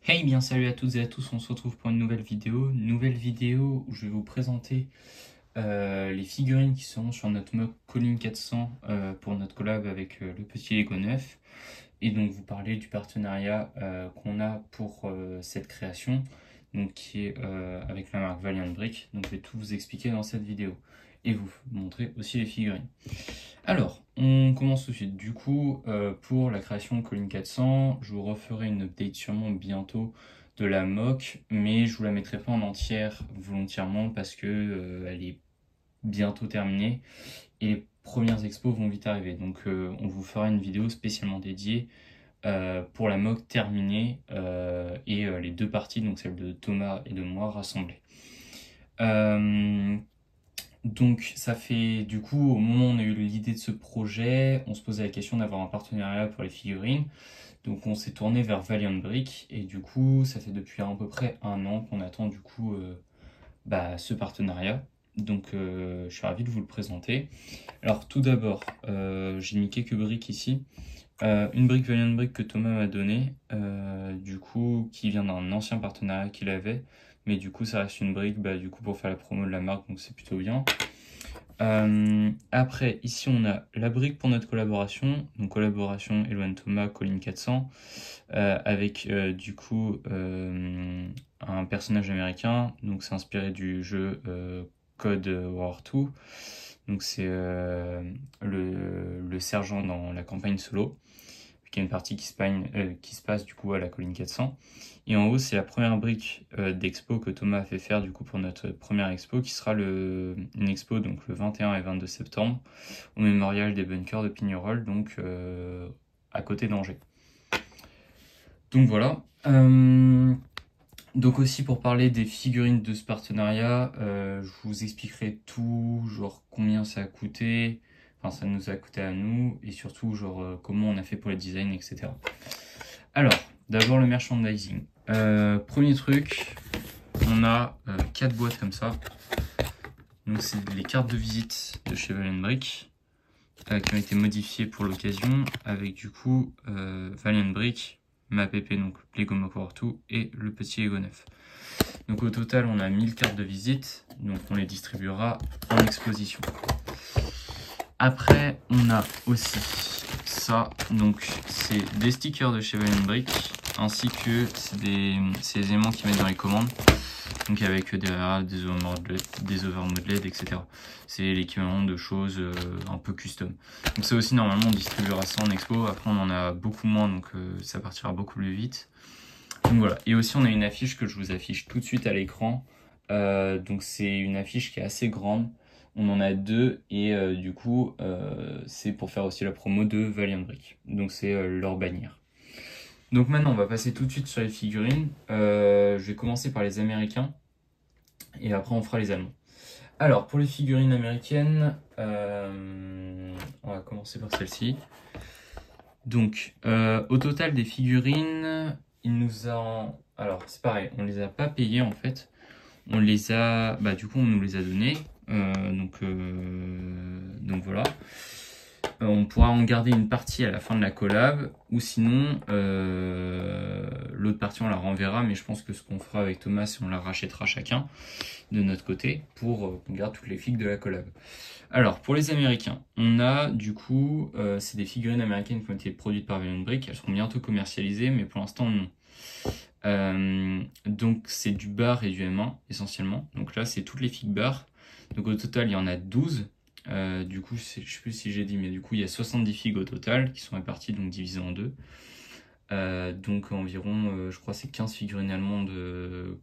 Hey bien salut à toutes et à tous, on se retrouve pour une nouvelle vidéo où je vais vous présenter les figurines qui seront sur notre mug Colin 400 pour notre collab avec le petit Lego 9 et donc vous parler du partenariat qu'on a pour cette création donc qui est avec la marque Valiant Brick. Donc je vais tout vous expliquer dans cette vidéo et vous montrer aussi les figurines. Alors, on commence tout de suite. Du coup, pour la création Colin 400, je vous referai une update sûrement bientôt de la mock, mais je vous la mettrai pas en entière volontairement parce que elle est bientôt terminée et les premières expos vont vite arriver. Donc, on vous fera une vidéo spécialement dédiée pour la mock terminée et les deux parties, donc celle de Thomas et de moi, rassemblées. Donc ça fait du coup au moment où on a eu l'idée de ce projet, on se posait la question d'avoir un partenariat pour les figurines. Donc on s'est tourné vers Valiant Brick et du coup ça fait depuis à peu près un an qu'on attend du coup ce partenariat. Donc je suis ravi de vous le présenter. Alors tout d'abord, j'ai mis quelques briques ici. Une brique Valiant Brick que Thomas m'a donnée, du coup qui vient d'un ancien partenariat qu'il avait. Mais du coup ça reste une brique du coup pour faire la promo de la marque, donc c'est plutôt bien. Après, ici on a la brique pour notre collaboration, donc collaboration Eloane Thomas, Colin 400, avec du coup un personnage américain, donc c'est inspiré du jeu Code War 2, donc c'est le sergent dans la campagne solo, qui est une partie qui se passe du coup à la Colline 400. Et en haut, c'est la première brique d'expo que Thomas a fait faire du coup pour notre première expo, qui sera une expo donc le 21 et 22 septembre au mémorial des bunkers de Pignerol, donc à côté d'Angers. Donc voilà. Donc aussi pour parler des figurines de ce partenariat, je vous expliquerai tout, genre combien ça a coûté, enfin ça nous a coûté à nous, et surtout genre comment on a fait pour les designs, etc. Alors, d'abord le merchandising. Premier truc, on a 4 boîtes comme ça. Donc c'est les cartes de visite de chez Valiant Brick qui ont été modifiées pour l'occasion avec du coup Valiant Brick, ma PP, donc Lego Mock 2 et le petit Lego 9. Donc au total on a 1000 cartes de visite, donc on les distribuera en exposition. Après on a aussi ça, donc c'est des stickers de chez Valiant Brick ainsi que c'est les éléments qu'ils mettent dans les commandes, donc avec derrière des overmodeled, etc. C'est l'équivalent de choses un peu custom. Donc ça aussi normalement on distribuera ça en expo, après on en a beaucoup moins donc ça partira beaucoup plus vite. Donc voilà, et aussi on a une affiche que je vous affiche tout de suite à l'écran, donc c'est une affiche qui est assez grande. On en a deux et du coup c'est pour faire aussi la promo de Valiant Brick, donc c'est leur bannière. Donc maintenant on va passer tout de suite sur les figurines. Je vais commencer par les américains et après on fera les allemands. Alors pour les figurines américaines, on va commencer par celle-ci. Donc au total des figurines, il nous a... Alors c'est pareil, on les a pas payées en fait. On les a... du coup on nous les a donnés. Donc voilà. On pourra en garder une partie à la fin de la collab, ou sinon l'autre partie on la renverra, mais je pense que ce qu'on fera avec Thomas, c'est on la rachètera chacun de notre côté pour qu'on garde toutes les figues de la collab. Alors pour les américains, on a du coup, c'est des figurines américaines qui ont été produites par Valiant Brick, elles seront bientôt commercialisées, mais pour l'instant non. Donc c'est du bar et du M1 essentiellement, donc là c'est toutes les figues bar, donc au total il y en a 12. Du coup, je sais plus si j'ai dit, mais du coup, il y a 70 figues au total qui sont réparties, donc divisées en deux. Donc environ, je crois, c'est 15 figurines allemandes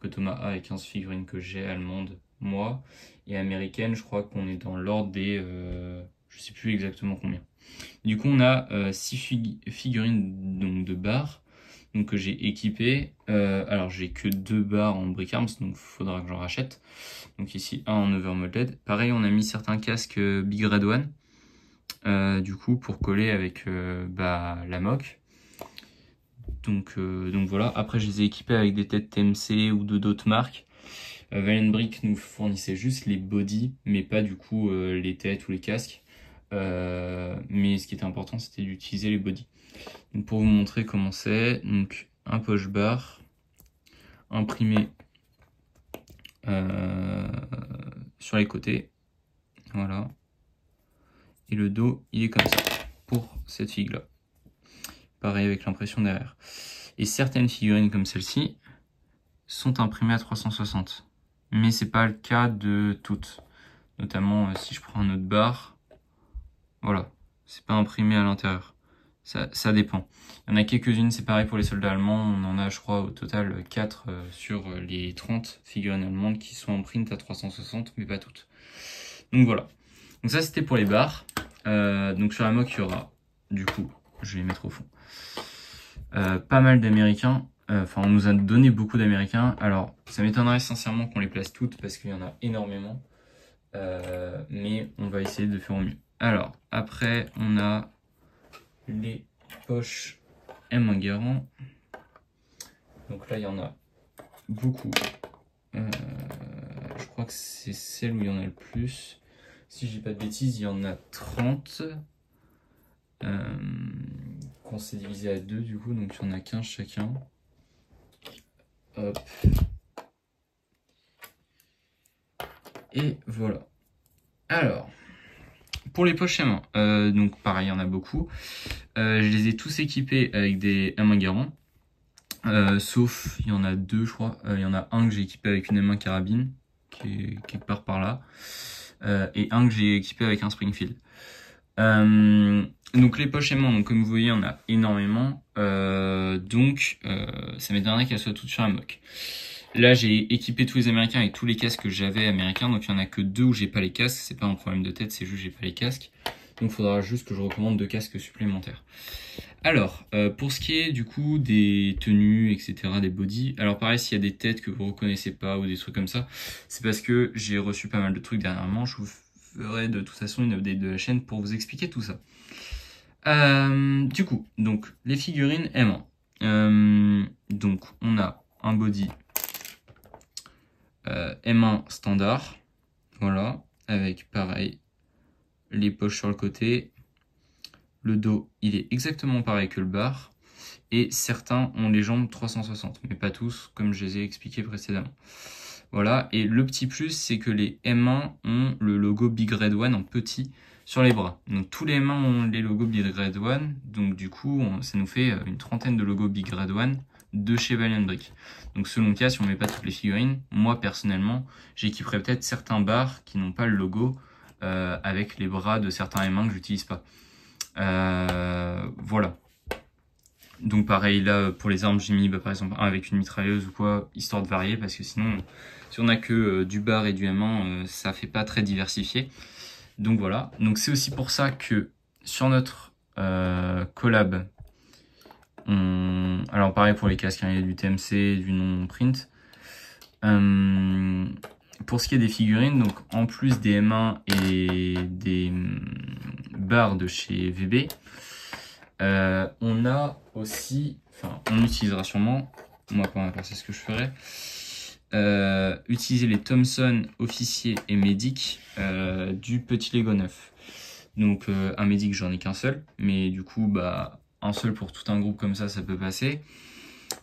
que Thomas a et 15 figurines que j'ai allemandes, moi. Et américaines, je crois qu'on est dans l'ordre des... je sais plus exactement combien. Du coup, on a 6 figurines donc, de bar, donc que j'ai équipées. Alors, j'ai que 2 bars en Brick Arms, donc il faudra que j'en rachète. Donc ici, un en overmolded. Pareil, on a mis certains casques Big Red One, du coup, pour coller avec la mock. Donc voilà. Après, je les ai équipés avec des têtes TMC ou de d'autres marques. Valiant Brick nous fournissait juste les body, mais pas du coup les têtes ou les casques. Mais ce qui était important, c'était d'utiliser les body. Donc pour vous montrer comment c'est, donc un push bar. imprimé sur les côtés. Voilà. Et le dos, il est comme ça, pour cette figue-là. Pareil avec l'impression derrière. Et certaines figurines comme celle-ci sont imprimées à 360. Mais c'est pas le cas de toutes. Notamment, si je prends un autre bar, voilà, c'est pas imprimé à l'intérieur. Ça dépend. Il y en a quelques-unes, c'est pareil pour les soldats allemands. On en a, je crois, au total 4 sur les 30 figurines allemandes qui sont en print à 360, mais pas toutes. Donc voilà. Donc ça, c'était pour les barres. Donc sur la mock, il y aura, du coup, je vais les mettre au fond, pas mal d'Américains. Enfin, on nous a donné beaucoup d'Américains. Alors, ça m'étonnerait sincèrement qu'on les place toutes parce qu'il y en a énormément. Mais on va essayer de faire au mieux. Alors, après, on a les poches M1 Garand. Donc là, il y en a beaucoup. Je crois que c'est celle où il y en a le plus. Si je dis pas de bêtises, il y en a 30. Qu'on s'est divisé à 2 du coup, donc il y en a 15 chacun. Hop. Et voilà. Alors, pour les poches M1, donc pareil, il y en a beaucoup. Je les ai tous équipés avec des M1 Garand. Sauf, il y en a 2 je crois. Il y en a un que j'ai équipé avec une M1 carabine, qui est quelque part par là. Et un que j'ai équipé avec un Springfield. Donc les poches M1, donc comme vous voyez, on a énormément. Donc ça m'étonnerait qu'elles soient toutes sur la mock. Là, j'ai équipé tous les Américains avec tous les casques que j'avais américains. Donc il y en a que 2 où j'ai pas les casques. C'est pas un problème de tête, c'est juste que j'ai pas les casques. Donc il faudra juste que je recommande 2 casques supplémentaires. Alors, pour ce qui est du coup des tenues, etc., des bodys, alors pareil, s'il y a des têtes que vous reconnaissez pas ou des trucs comme ça, c'est parce que j'ai reçu pas mal de trucs dernièrement. Je vous ferai de toute façon une update de la chaîne pour vous expliquer tout ça. Du coup, donc les figurines M1. Donc on a un body M1 standard, voilà, avec pareil les poches sur le côté. Le dos, il est exactement pareil que le bar. Et certains ont les jambes 360, mais pas tous, comme je les ai expliqué précédemment. Voilà, et le petit plus, c'est que les M1 ont le logo Big Red One en petit sur les bras. Donc tous les M1 ont les logos Big Red One, donc du coup, ça nous fait une trentaine de logos Big Red One de chez Valiant Brick. Donc selon le cas, si on met pas toutes les figurines, moi personnellement, j'équiperais peut-être certains bars qui n'ont pas le logo avec les bras de certains M1 que j'utilise pas. Voilà. Donc pareil là pour les armes j'ai mis par exemple un avec une mitrailleuse ou quoi, histoire de varier, parce que sinon si on a que du bar et du M1 ça fait pas très diversifié. Donc voilà, donc c'est aussi pour ça que sur notre collab, alors pareil pour les casques, hein, il y a du TMC, du non-print. Pour ce qui est des figurines, donc en plus des M1 et des barres de chez VB, on a aussi, enfin on utilisera sûrement, moi pour ma part c'est ce que je ferais, utiliser les Thompson officiers et médic du petit Lego 9. Donc un médic j'en ai qu'un seul, mais du coup bah un seul pour tout un groupe comme ça peut passer.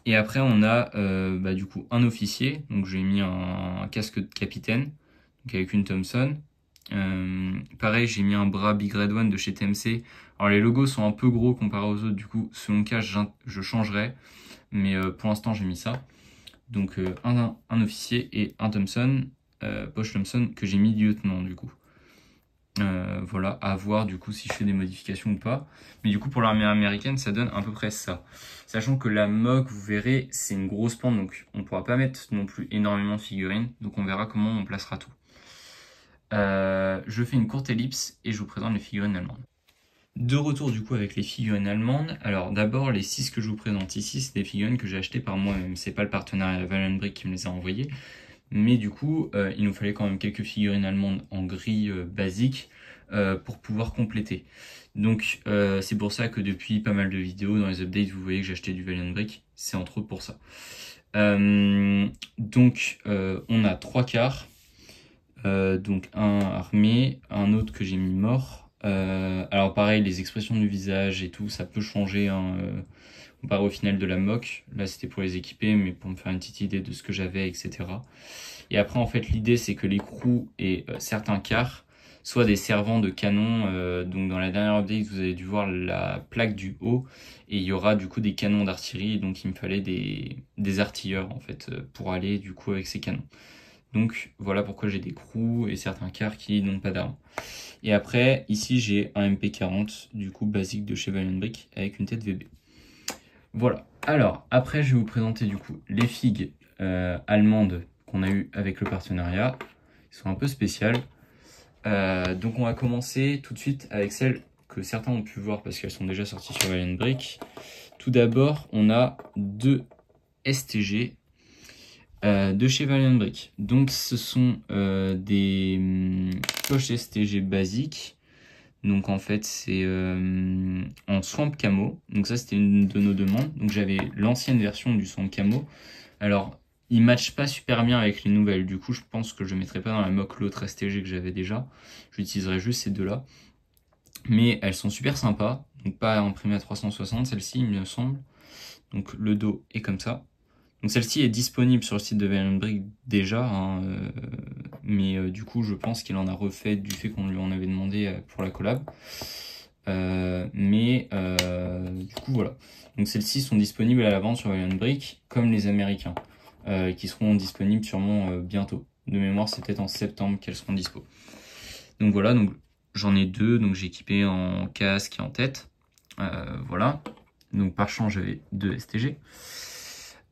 Et après on a du coup un officier, donc j'ai mis un casque de capitaine, donc avec une Thompson. Pareil, j'ai mis un bras Big Red One de chez TMC. Alors les logos sont un peu gros comparé aux autres, du coup selon le cas je changerai, mais pour l'instant j'ai mis ça. Donc un officier et un Thompson, poche Thompson que j'ai mis lieutenant du coup. Voilà, à voir du coup si je fais des modifications ou pas. Mais du coup pour l'armée américaine ça donne à peu près ça. Sachant que la mock, vous verrez, c'est une grosse pente, donc on ne pourra pas mettre non plus énormément de figurines. Donc on verra comment on placera tout. Je fais une courte ellipse et je vous présente les figurines allemandes. De retour du coup avec les figurines allemandes. Alors d'abord les 6 que je vous présente ici, c'est des figurines que j'ai achetées par moi-même. C'est pas le partenariat Valiant Brick qui me les a envoyées. Mais du coup, il nous fallait quand même quelques figurines allemandes en gris basique pour pouvoir compléter. Donc c'est pour ça que depuis pas mal de vidéos, dans les updates, vous voyez que j'ai acheté du Valiant Brick. C'est entre autres pour ça. Donc on a 3 quarts. Donc un armé, un autre que j'ai mis mort. Alors pareil, les expressions du visage et tout, ça peut changer. Hein, comparé au final de la mock. Là, c'était pour les équiper, mais pour me faire une petite idée de ce que j'avais, etc. Et après, en fait, l'idée, c'est que l'écrou et certains quarts soient des servants de canon. Donc, dans la dernière update, vous avez dû voir la plaque du haut. Et il y aura, du coup, des canons d'artillerie. Donc, il me fallait des artilleurs, en fait, pour aller, du coup, avec ces canons. Donc, voilà pourquoi j'ai des crews et certains quarts qui n'ont pas d'armes. Et après, ici, j'ai un MP40, du coup, basique de chez Valiant Brick, avec une tête VB. Voilà. Alors, après, je vais vous présenter, du coup, les figues allemandes qu'on a eu avec le partenariat. Ils sont un peu spéciales. Donc on va commencer tout de suite avec celles que certains ont pu voir parce qu'elles sont déjà sorties sur Valiant Brick. Tout d'abord, on a deux STG de chez Valiant Brick. Donc ce sont des poches STG basiques. Donc en fait c'est en Swamp Camo. Donc ça c'était une de nos demandes. Donc j'avais l'ancienne version du Swamp Camo. Alors ils matchent pas super bien avec les nouvelles. Du coup je pense que je ne mettrai pas dans la mock l'autre STG que j'avais déjà. J'utiliserai juste ces deux là. Mais elles sont super sympas. Donc pas imprimées à 360 celle-ci il me semble. Donc le dos est comme ça. Donc celle-ci est disponible sur le site de Valiant Brick déjà, hein, mais du coup je pense qu'il en a refait du fait qu'on lui en avait demandé pour la collab. Du coup voilà. Donc celles-ci sont disponibles à la vente sur Valiant Brick comme les américains, qui seront disponibles sûrement bientôt. De mémoire c'est peut-être en septembre qu'elles seront dispo. Donc voilà, donc j'en ai deux, donc j'ai équipé en casque et en tête. Voilà. Donc par champ j'avais deux STG.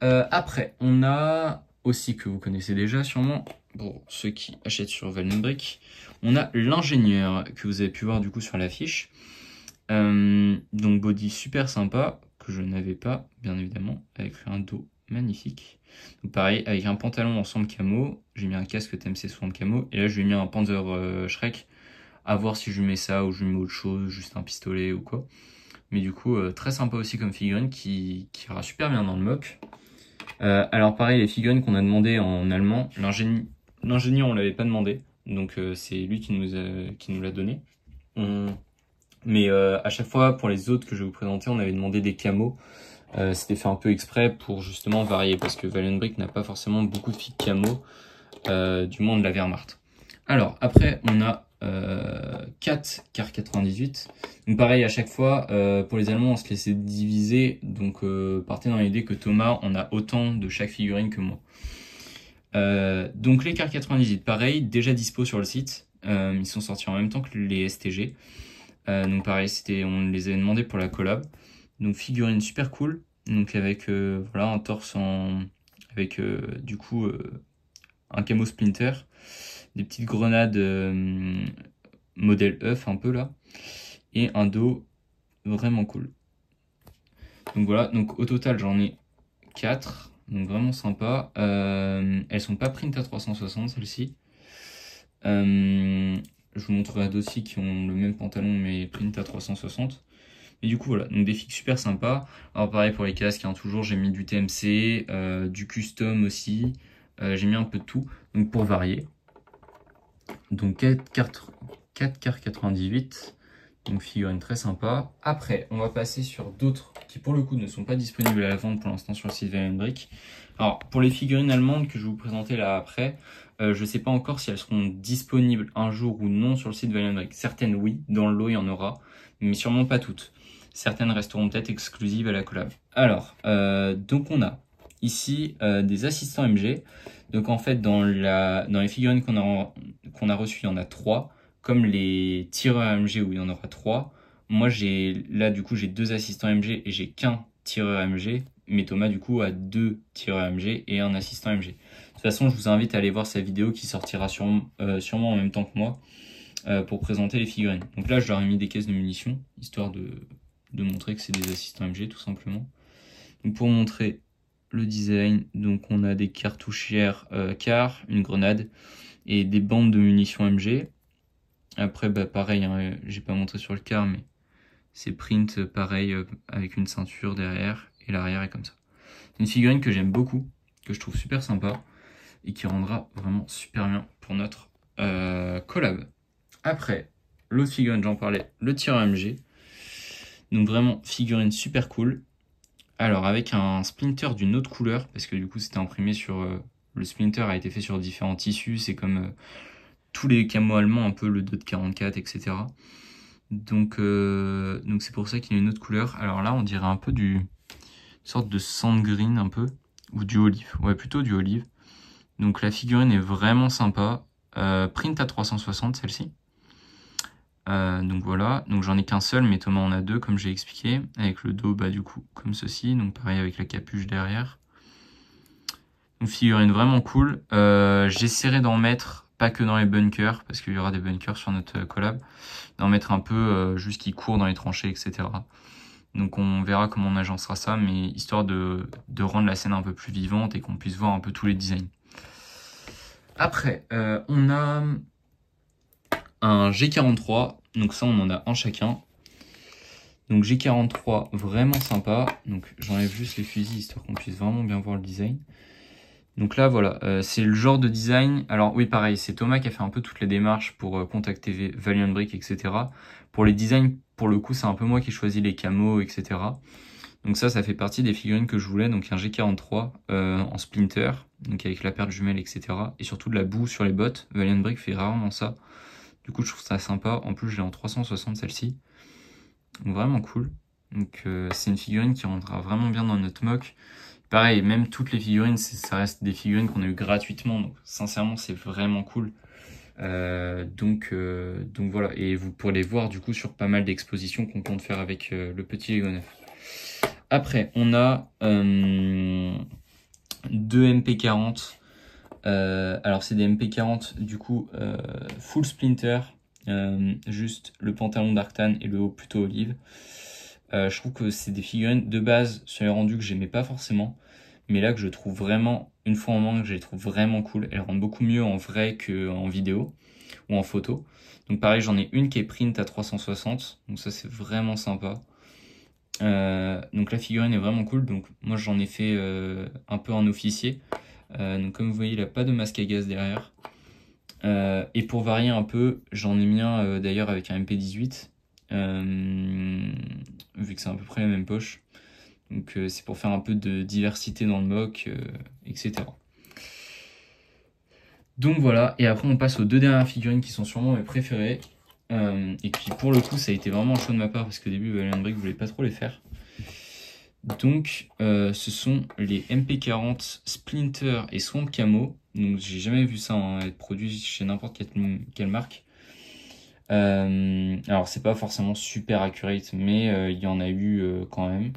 Après, on a aussi, que vous connaissez déjà sûrement, pour ceux qui achètent sur Valiant Brick, on a l'ingénieur que vous avez pu voir du coup sur l'affiche. Donc body super sympa, que je n'avais pas, bien évidemment, avec un dos magnifique. Donc pareil, avec un pantalon en Swamp Camo, j'ai mis un casque TMC Swamp Camo, et là je lui ai mis un Panzer Shrek, à voir si je lui mets ça ou je lui mets autre chose, juste un pistolet ou quoi. Mais du coup, très sympa aussi comme figurine qui ira super bien dans le mock. Alors pareil, les figurines qu'on a demandé en allemand, l'ingénieur on l'avait pas demandé, donc c'est lui qui nous l'a donné. Mais à chaque fois pour les autres que je vais vous présenter, on avait demandé des camos. C'était fait un peu exprès pour justement varier parce que Valiant Brick n'a pas forcément beaucoup de figues camo, du moins de la Wehrmacht. Alors après on a 4 car 98. Donc pareil à chaque fois pour les Allemands on se laissait diviser, donc partez dans l'idée que Thomas en a autant de chaque figurine que moi. Donc les car 98 pareil, déjà dispo sur le site, ils sont sortis en même temps que les STG. Donc pareil on les avait demandé pour la collab. Donc figurine super cool, donc avec voilà un torse avec du coup un camo splinter, des petites grenades modèle œuf un peu là, et un dos vraiment cool. Donc voilà, donc au total j'en ai 4, donc vraiment sympa. Elles sont pas print à 360 celles-ci. Je vous montrerai d'autres filles qui ont le même pantalon mais print à 360. Et du coup voilà, donc des figues super sympas. Alors pareil pour les casques, hein, toujours j'ai mis du TMC, du custom aussi. J'ai mis un peu de tout, donc pour varier. Donc 4 cartes 98, donc figurine très sympa. Après, on va passer sur d'autres qui pour le coup ne sont pas disponibles à la vente pour l'instant sur le site Valiant Brick. Alors pour les figurines allemandes que je vais vous présenter là après, je ne sais pas encore si elles seront disponibles un jour ou non sur le site Valiant Brick. Certaines oui, dans le lot il y en aura, mais sûrement pas toutes. Certaines resteront peut-être exclusives à la collab. Alors, donc on a ici des assistants MG. Donc en fait dans les figurines qu'on a reçues, il y en a 3. Comme les tireurs MG où il y en aura 3. Moi là du coup j'ai 2 assistants MG et j'ai qu'un tireur MG. Mais Thomas du coup a 2 tireurs MG et un assistant MG. De toute façon je vous invite à aller voir sa vidéo qui sortira sûrement en même temps que moi pour présenter les figurines. Donc là je leur ai mis des caisses de munitions histoire de montrer que c'est des assistants MG tout simplement. Donc pour montrer le design, donc on a des cartouchières car, une grenade et des bandes de munitions MG. Après bah pareil, hein, j'ai pas montré sur le car mais c'est print pareil avec une ceinture derrière et l'arrière est comme ça. C'est une figurine que j'aime beaucoup, que je trouve super sympa et qui rendra vraiment super bien pour notre collab. Après, l'autre figurine j'en parlais, le tireur MG. Donc vraiment figurine super cool. Alors avec un splinter d'une autre couleur, parce que du coup c'était imprimé sur... le splinter a été fait sur différents tissus, c'est comme tous les camos allemands, un peu le Dot 44, etc. Donc c'est pour ça qu'il y a une autre couleur. Alors là on dirait un peu une sorte de sand green un peu, ou du olive, ouais plutôt du olive. Donc la figurine est vraiment sympa, print à 360 celle-ci. Donc voilà, donc j'en ai qu'un seul, mais Thomas en a deux comme j'ai expliqué, avec le dos du coup comme ceci, donc pareil avec la capuche derrière. Une figurine vraiment cool, j'essaierai d'en mettre, pas que dans les bunkers, parce qu'il y aura des bunkers sur notre collab, d'en mettre un peu juste qui court dans les tranchées, etc. Donc on verra comment on agencera ça, mais histoire de rendre la scène un peu plus vivante et qu'on puisse voir un peu tous les designs. Après, on a un G43, donc ça on en a un chacun. Donc G43 vraiment sympa, donc j'enlève juste les fusils histoire qu'on puisse vraiment bien voir le design. Donc là voilà, c'est le genre de design, alors oui pareil, c'est Thomas qui a fait un peu toutes les démarches pour contacter Valiant Brick, etc. Pour les designs, pour le coup c'est un peu moi qui ai choisi les camos, etc. Donc ça fait partie des figurines que je voulais, donc un G43 en splinter, donc avec la paire jumelle, etc. Et surtout de la boue sur les bottes, Valiant Brick fait rarement ça. Du coup je trouve ça sympa, en plus je l'ai en 360 celle-ci. Donc vraiment cool. Donc c'est une figurine qui rentrera vraiment bien dans notre mock. Pareil, même toutes les figurines, ça reste des figurines qu'on a eu gratuitement. Donc sincèrement, c'est vraiment cool. Donc voilà. Et vous pourrez les voir du coup sur pas mal d'expositions qu'on compte faire avec le petit Lego 9. Après, on a deux MP40. Alors c'est des MP40 du coup full splinter. Juste le pantalon d'Arctan et le haut plutôt olive. Je trouve que c'est des figurines de base sur les rendus que j'aimais pas forcément, mais là que je trouve vraiment, une fois en main, que je les trouve vraiment cool. Elles rendent beaucoup mieux en vrai qu'en vidéo ou en photo. Donc pareil, j'en ai une qui est print à 360, donc ça c'est vraiment sympa. Donc la figurine est vraiment cool, donc moi j'en ai fait un peu en officier. Donc comme vous voyez, il n'a pas de masque à gaz derrière. Et pour varier un peu, j'en ai mis un d'ailleurs avec un MP18, vu que c'est à peu près la même poche. Donc c'est pour faire un peu de diversité dans le mock, etc. Donc voilà, et après on passe aux deux dernières figurines qui sont sûrement mes préférées. Et qui pour le coup ça a été vraiment un choix de ma part parce qu'au début Valiant Brick voulait pas trop les faire. Donc ce sont les MP40 Splinter et Swamp Camo. Donc j'ai jamais vu ça être produit chez n'importe quelle marque. Alors c'est pas forcément super accurate, mais il y en a eu quand même.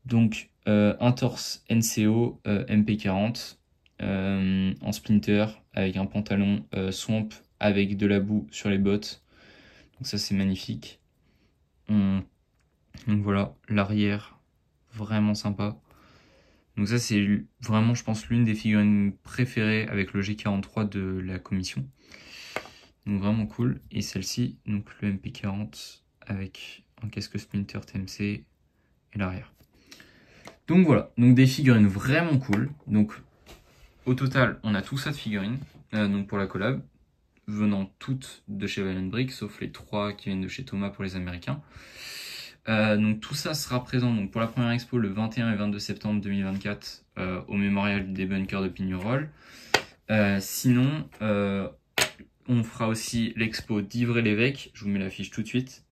Donc un torse NCO MP40 en splinter avec un pantalon Swamp avec de la boue sur les bottes. Donc ça c'est magnifique. Donc voilà, l'arrière vraiment sympa. Donc ça c'est vraiment je pense l'une des figurines préférées avec le G43 de la commission. Donc vraiment cool. Et celle-ci, donc le MP40 avec un casque splinter TMC et l'arrière. Donc voilà, donc des figurines vraiment cool. Donc au total, on a tout ça de figurines donc pour la collab, venant toutes de chez Valiant Brick, sauf les 3 qui viennent de chez Thomas pour les Américains. Donc tout ça sera présent donc, pour la première expo le 21 et 22 septembre 2024 au Mémorial des Bunkers de Pignerol. Sinon, on fera aussi l'expo d'Ivry-l'Évêque, je vous mets l'affiche tout de suite.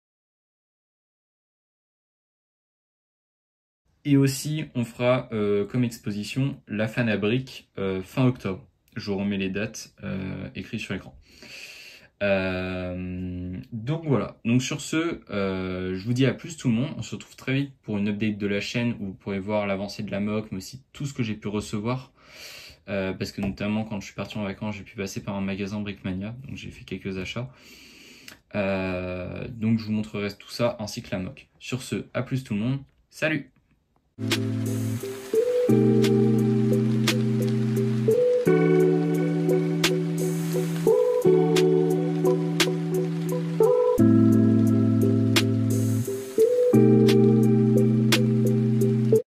Et aussi, on fera comme exposition la Fanabrique fin octobre. Je vous remets les dates écrites sur l'écran. Donc voilà. Donc sur ce, je vous dis à plus tout le monde. On se retrouve très vite pour une update de la chaîne où vous pourrez voir l'avancée de la mock, mais aussi tout ce que j'ai pu recevoir. Parce que notamment quand je suis parti en vacances, j'ai pu passer par un magasin Brickmania, donc j'ai fait quelques achats. Donc je vous montrerai tout ça ainsi que la mock. Sur ce, à plus tout le monde. Salut!